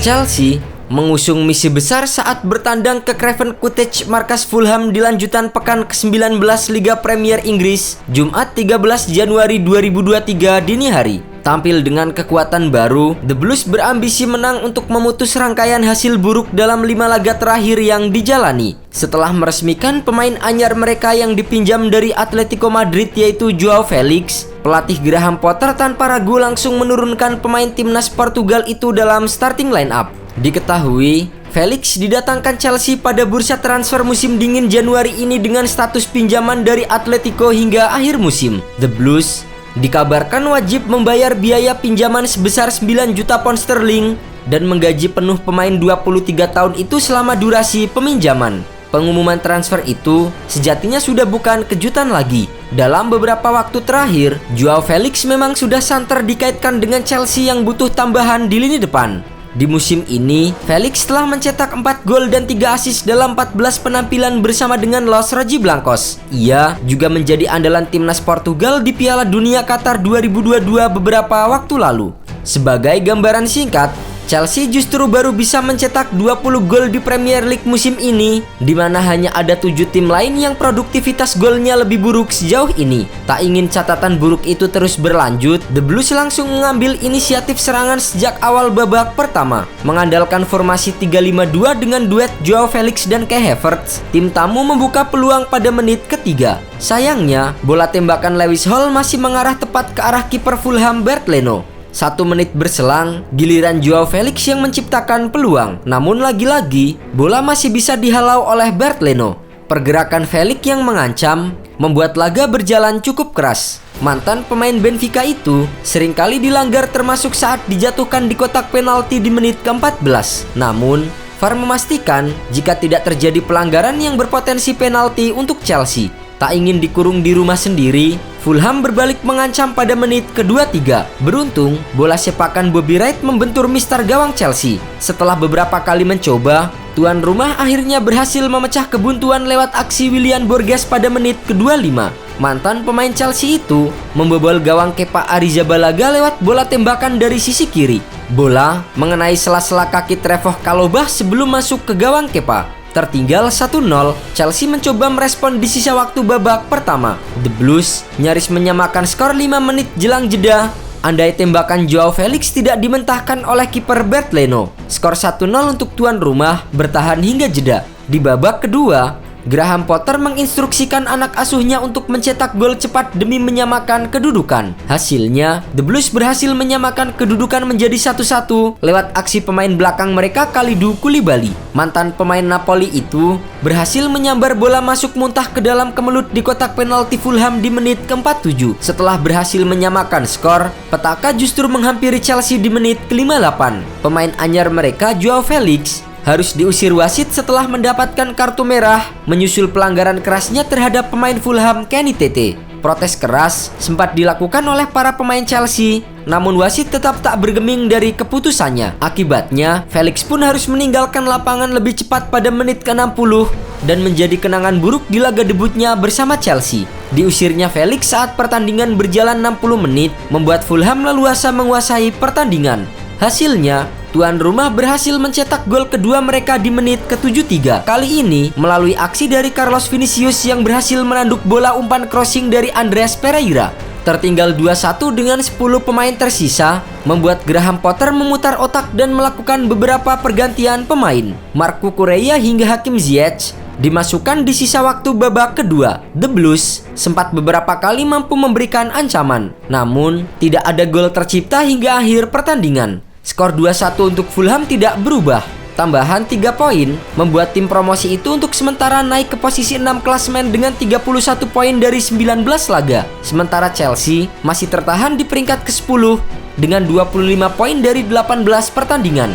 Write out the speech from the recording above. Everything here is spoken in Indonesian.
Chelsea mengusung misi besar saat bertandang ke Craven Cottage markas Fulham di lanjutan pekan ke-19 Liga Premier Inggris, Jumat 13 Januari 2023 dini hari. Tampil dengan kekuatan baru, The Blues berambisi menang untuk memutus rangkaian hasil buruk dalam 5 laga terakhir yang dijalani. Setelah meresmikan pemain anyar mereka yang dipinjam dari Atletico Madrid yaitu Joao Felix, pelatih Graham Potter tanpa ragu langsung menurunkan pemain timnas Portugal itu dalam starting line-up. Diketahui, Felix didatangkan Chelsea pada bursa transfer musim dingin Januari ini dengan status pinjaman dari Atletico hingga akhir musim. The Blues dikabarkan wajib membayar biaya pinjaman sebesar 9 juta pound sterling dan menggaji penuh pemain 23 tahun itu selama durasi peminjaman. Pengumuman transfer itu sejatinya sudah bukan kejutan lagi. Dalam beberapa waktu terakhir, Joao Felix memang sudah santer dikaitkan dengan Chelsea yang butuh tambahan di lini depan. Di musim ini, Felix telah mencetak 4 gol dan 3 assist dalam 14 penampilan bersama dengan Los Rojiblancos. Ia juga menjadi andalan timnas Portugal di Piala Dunia Qatar 2022 beberapa waktu lalu. Sebagai gambaran singkat, Chelsea justru baru bisa mencetak 20 gol di Premier League musim ini, di mana hanya ada 7 tim lain yang produktivitas golnya lebih buruk sejauh ini. Tak ingin catatan buruk itu terus berlanjut, The Blues langsung mengambil inisiatif serangan sejak awal babak pertama. Mengandalkan formasi 3-5-2 dengan duet Joao Felix dan Kai Havertz, tim tamu membuka peluang pada menit ketiga. Sayangnya, bola tembakan Lewis Hall masih mengarah tepat ke arah kiper Fulham Bernd Leno. 1 menit berselang, giliran Joao Felix yang menciptakan peluang. Namun lagi-lagi, bola masih bisa dihalau oleh Bernd Leno. Pergerakan Felix yang mengancam membuat laga berjalan cukup keras. Mantan pemain Benfica itu seringkali dilanggar termasuk saat dijatuhkan di kotak penalti di menit ke-14. Namun, VAR memastikan jika tidak terjadi pelanggaran yang berpotensi penalti untuk Chelsea. Tak ingin dikurung di rumah sendiri, Fulham berbalik mengancam pada menit ke-23. Beruntung, bola sepakan Bobby Wright membentur mister gawang Chelsea. Setelah beberapa kali mencoba, tuan rumah akhirnya berhasil memecah kebuntuan lewat aksi Willian Borges pada menit ke-25. Mantan pemain Chelsea itu membobol gawang Kepa Arrizabalaga lewat bola tembakan dari sisi kiri. Bola mengenai sela-sela kaki Trevoh Chalobah sebelum masuk ke gawang Kepa. Tertinggal 1-0, Chelsea mencoba merespon di sisa waktu babak pertama. The Blues nyaris menyamakan skor 5 menit jelang jeda, andai tembakan Joao Felix tidak dimentahkan oleh kiper Bernd Leno. Skor 1-0 untuk tuan rumah bertahan hingga jeda. Di babak kedua, Graham Potter menginstruksikan anak asuhnya untuk mencetak gol cepat demi menyamakan kedudukan. Hasilnya, The Blues berhasil menyamakan kedudukan menjadi 1-1 lewat aksi pemain belakang mereka Kalidou Koulibaly. Mantan pemain Napoli itu berhasil menyambar bola masuk muntah ke dalam kemelut di kotak penalti Fulham di menit ke-47. Setelah berhasil menyamakan skor, petaka justru menghampiri Chelsea di menit ke-58. Pemain anyar mereka Joao Felix harus diusir wasit setelah mendapatkan kartu merah menyusul pelanggaran kerasnya terhadap pemain Fulham Kenny Tete. Protes keras sempat dilakukan oleh para pemain Chelsea, namun wasit tetap tak bergeming dari keputusannya. Akibatnya, Felix pun harus meninggalkan lapangan lebih cepat pada menit ke-60 dan menjadi kenangan buruk di laga debutnya bersama Chelsea. Diusirnya Felix saat pertandingan berjalan 60 menit membuat Fulham leluasa menguasai pertandingan. Hasilnya, tuan rumah berhasil mencetak gol kedua mereka di menit ke-73. Kali ini melalui aksi dari Carlos Vinicius yang berhasil menanduk bola umpan crossing dari Andreas Pereira. Tertinggal 2-1 dengan 10 pemain tersisa, membuat Graham Potter memutar otak dan melakukan beberapa pergantian pemain. Marco Correa hingga Hakim Ziyech dimasukkan di sisa waktu babak kedua. The Blues sempat beberapa kali mampu memberikan ancaman, namun tidak ada gol tercipta hingga akhir pertandingan. Skor 2-1 untuk Fulham tidak berubah. Tambahan 3 poin membuat tim promosi itu untuk sementara naik ke posisi 6 klasemen dengan 31 poin dari 19 laga. Sementara Chelsea masih tertahan di peringkat ke-10 dengan 25 poin dari 18 pertandingan.